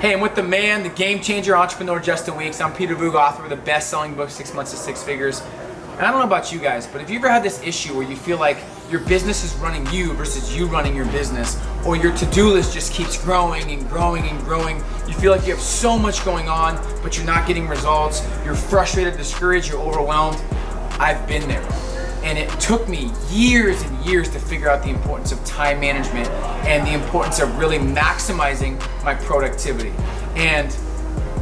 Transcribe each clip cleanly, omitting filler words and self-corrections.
Hey, I'm with the man, the game changer, entrepreneur, Justin Weeks. I'm Peter Voogd, author of the best-selling book, 6 Months to Six Figures. And I don't know about you guys, but have you ever had this issue where you feel like your business is running you versus you running your business, or your to-do list just keeps growing and growing and growing? You feel like you have so much going on, but you're not getting results. You're frustrated, discouraged, you're overwhelmed. I've been there. And it took me years and years to figure out the importance of time management and the importance of really maximizing my productivity. And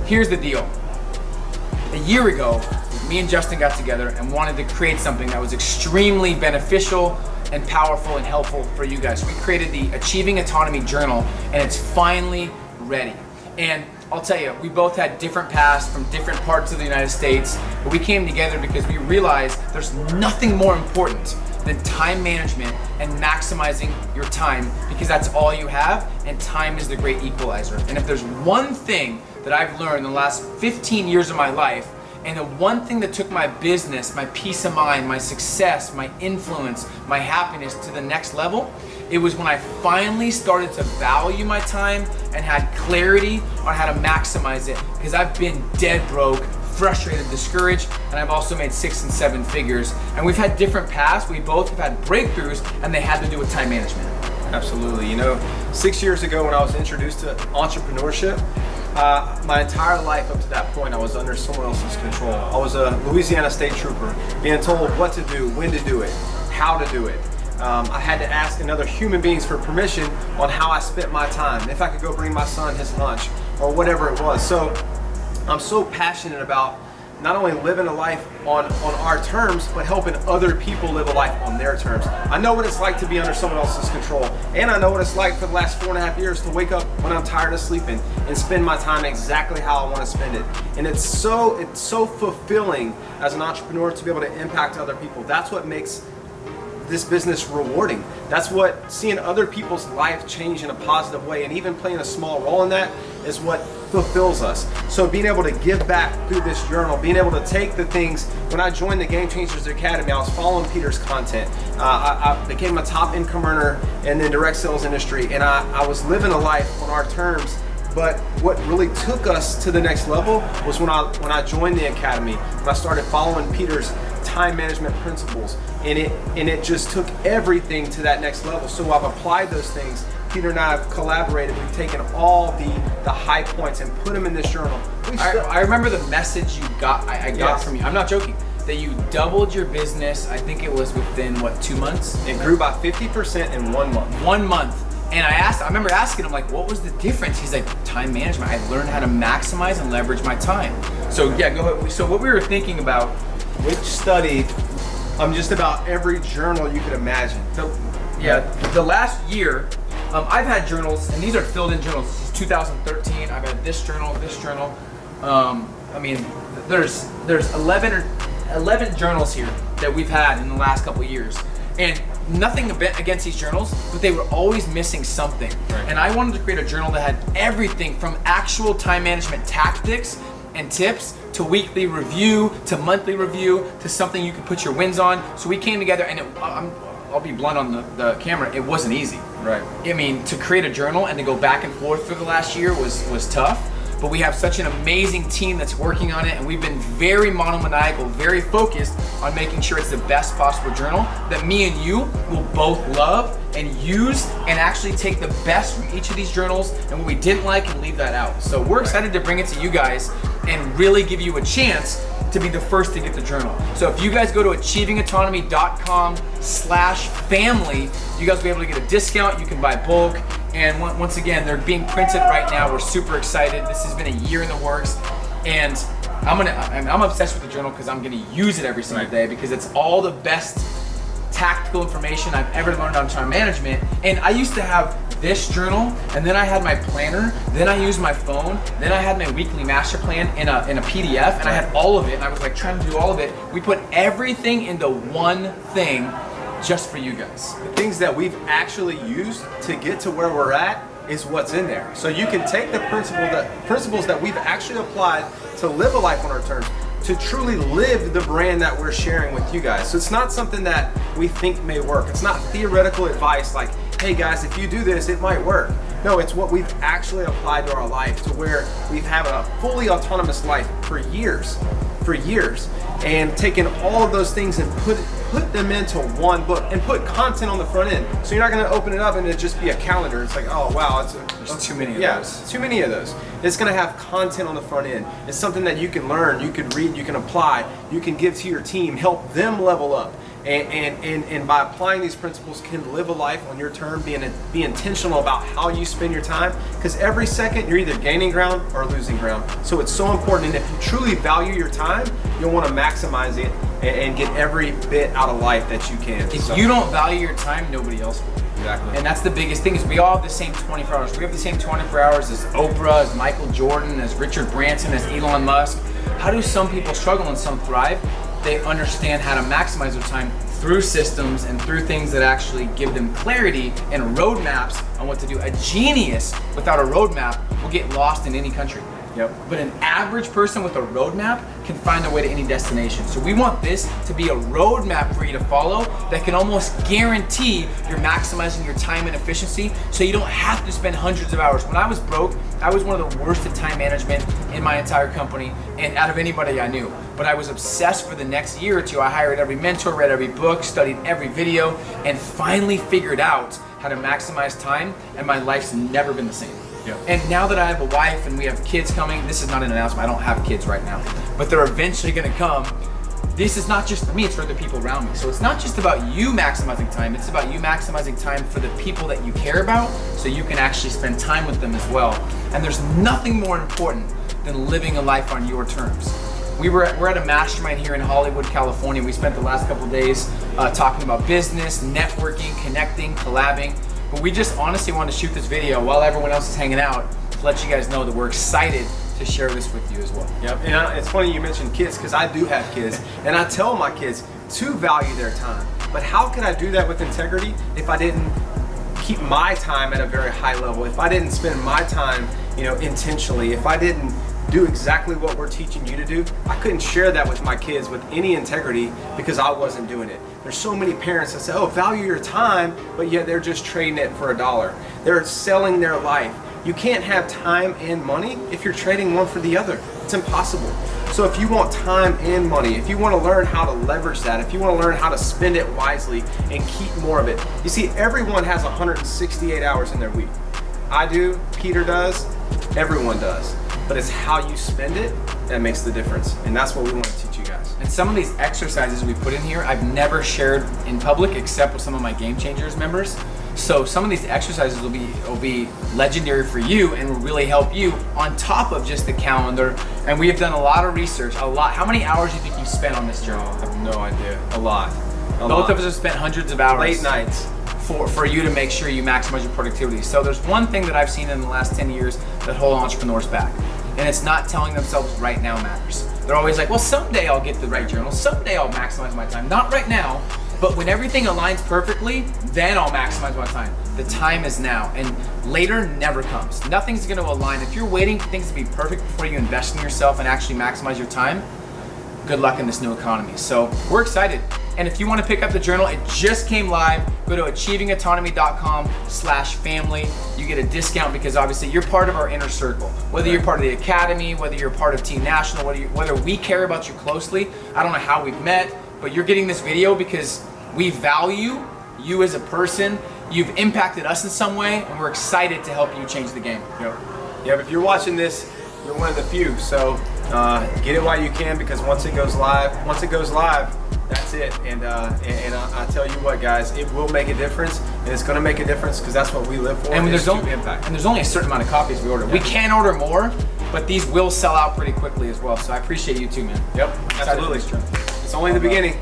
here's the deal. A year ago, me and Justin got together and wanted to create something that was extremely beneficial and powerful and helpful for you guys. We created the Achieving Autonomy journal, and it's finally ready. And I'll tell you, we both had different paths from different parts of the United States, but we came together because we realized there's nothing more important than time management and maximizing your time, because that's all you have, and time is the great equalizer. And if there's one thing that I've learned in the last 15 years of my life, and the one thing that took my business, my peace of mind, my success, my influence, my happiness to the next level, it was when I finally started to value my time and had clarity on how to maximize it. Because I've been dead broke, frustrated, discouraged, and I've also made 6 and 7 figures. And we've had different paths. We both have had breakthroughs, and they had to do with time management. Absolutely. You know, 6 years ago when I was introduced to entrepreneurship, my entire life up to that point, I was under someone else's control. I was a Louisiana state trooper, being told what to do, when to do it, how to do it. I had to ask another human beings for permission on how I spent my time, if I could go bring my son his lunch or whatever it was. So I'm so passionate about not only living a life on our terms, but helping other people live a life on their terms. I know what it's like to be under someone else's control, and I know what it's like for the last 4.5 years to wake up when I'm tired of sleeping and spend my time exactly how I want to spend it. And it's so fulfilling as an entrepreneur to be able to impact other people. That's what makes this business rewarding. That's what seeing other people's life change in a positive way, and even playing a small role in that, is what fulfills us. So being able to give back through this journal, being able to take the things, when I joined the Game Changers Academy, I was following Peter's content. I became a top income earner in the direct sales industry, and I was living a life on our terms. But what really took us to the next level was when I joined the academy, when I started following Peter's time management principles, and it just took everything to that next level. So I've applied those things. Peter and I have collaborated. We've taken all the high points and put them in this journal. I remember the message you got. I got from you. I'm not joking. That you doubled your business. I think it was within what, 2 months? It grew by 50% in 1 month. 1 month. And I remember asking him, like, what was the difference? He's like, time management. I learned how to maximize and leverage my time. So yeah, go ahead. So what we were thinking about, Which studied just about every journal you could imagine. the last year, I've had journals, and these are filled in journals. This is 2013. I've had this journal, this journal. I mean, there's 11 journals here that we've had in the last couple of years. And nothing against these journals, but they were always missing something. Right. And I wanted to create a journal that had everything from actual time management tactics and tips to weekly review, to monthly review, to something you could put your wins on. So we came together, and I'll be blunt on the camera, it wasn't easy. Right. I mean, to create a journal and to go back and forth for the last year was tough. But we have such an amazing team that's working on it, and we've been very monomaniacal, very focused on making sure it's the best possible journal that me and you will both love and use, and actually take the best from each of these journals and what we didn't like and leave that out. So we're excited to bring it to you guys and really give you a chance to be the first to get the journal. So if you guys go to achievingautonomy.com/family, you guys will be able to get a discount. You can buy bulk. And once again, they're being printed right now. We're super excited. This has been a year in the works. And I'm obsessed with the journal because I'm gonna use it every single day, because it's all the best tactical information I've ever learned on time management. And I used to have this journal, and then I had my planner, then I used my phone, then I had my weekly master plan in a PDF, and I had all of it, and I was like trying to do all of it. We put everything into one thing just for you guys. The things that we've actually used to get to where we're at is what's in there. So you can take the principles that we've actually applied to live a life on our terms, to truly live the brand that we're sharing with you guys. So it's not something that we think may work. It's not theoretical advice like, hey guys, if you do this, it might work. No, it's what we've actually applied to our life, to where we've had a fully autonomous life for years, and taken all of those things and put them into one book and put content on the front end. So you're not going to open it up and it just be a calendar. It's like, oh wow, there's too many of those. Too many of those. It's going to have content on the front end. It's something that you can learn, you can read, you can apply, you can give to your team, help them level up. And by applying these principles, can live a life on your term, be intentional about how you spend your time, because every second you're either gaining ground or losing ground. So it's so important, and if you truly value your time, you'll want to maximize it and get every bit out of life that you can. If you don't value your time, nobody else will. Exactly. And that's the biggest thing, is we all have the same 24 hours. We have the same 24 hours as Oprah, as Michael Jordan, as Richard Branson, as Elon Musk. How do some people struggle and some thrive? They understand how to maximize their time through systems and through things that actually give them clarity and roadmaps on what to do. A genius without a roadmap will get lost in any country. Yep. But an average person with a roadmap can find their way to any destination. So we want this to be a roadmap for you to follow that can almost guarantee you're maximizing your time and efficiency, so you don't have to spend hundreds of hours. When I was broke, I was one of the worst at time management in my entire company and out of anybody I knew. But I was obsessed for the next year or two. I hired every mentor, read every book, studied every video, and finally figured out how to maximize time, and my life's never been the same. Yep. And now that I have a wife and we have kids coming, this is not an announcement, I don't have kids right now, but they're eventually gonna come. This is not just for me, it's for the people around me. So it's not just about you maximizing time, it's about you maximizing time for the people that you care about, so you can actually spend time with them as well. And there's nothing more important than living a life on your terms. We're at a mastermind here in Hollywood, California. We spent the last couple of days talking about business, networking, connecting, collabing. But we just honestly want to shoot this video while everyone else is hanging out to let you guys know that we're excited to share this with you as well. Yep. And it's funny you mentioned kids, because I do have kids, and I tell my kids to value their time. But how could I do that with integrity if I didn't keep my time at a very high level? If I didn't spend my time, intentionally, if I didn't do exactly what we're teaching you to do, I couldn't share that with my kids with any integrity, because I wasn't doing it. There's so many parents that say, oh, value your time, but yet they're just trading it for $1. They're selling their life. You can't have time and money if you're trading one for the other. It's impossible. So if you want time and money, if you want to learn how to leverage that, if you want to learn how to spend it wisely and keep more of it, you see, everyone has 168 hours in their week. I do, Peter does, everyone does. But it's how you spend it that makes the difference. And that's what we want to teach you guys. And some of these exercises we put in here, I've never shared in public except with some of my Game Changers members. So some of these exercises will be legendary for you and will really help you on top of just the calendar. And we have done a lot of research, a lot. How many hours do you think you spent on this journal? I have no idea. A lot. Both of us have spent hundreds of hours. Late nights. For you to make sure you maximize your productivity. So there's one thing that I've seen in the last 10 years that hold entrepreneurs back, and it's not telling themselves right now matters. They're always like, well, someday I'll get the right journal, someday I'll maximize my time. Not right now, but when everything aligns perfectly, then I'll maximize my time. The time is now, and later never comes. Nothing's gonna align. If you're waiting for things to be perfect before you invest in yourself and actually maximize your time, good luck in this new economy. So we're excited. And if you want to pick up the journal, it just came live. Go to achievingautonomy.com/family. You get a discount because obviously you're part of our inner circle. Whether you're part of the academy, whether you're part of Team National, whether we care about you closely. I don't know how we've met, but you're getting this video because we value you as a person. You've impacted us in some way, and we're excited to help you change the game. Yep. If you're watching this, you're one of the few. So get it while you can, because once it goes live, that's it. And I tell you what, guys, it will make a difference, and it's going to make a difference because that's what we live for. And there's impact. And there's only a certain amount of copies we order. Yeah. We can order more, but these will sell out pretty quickly as well. So I appreciate you too, man. Yep, absolutely. It's only the beginning.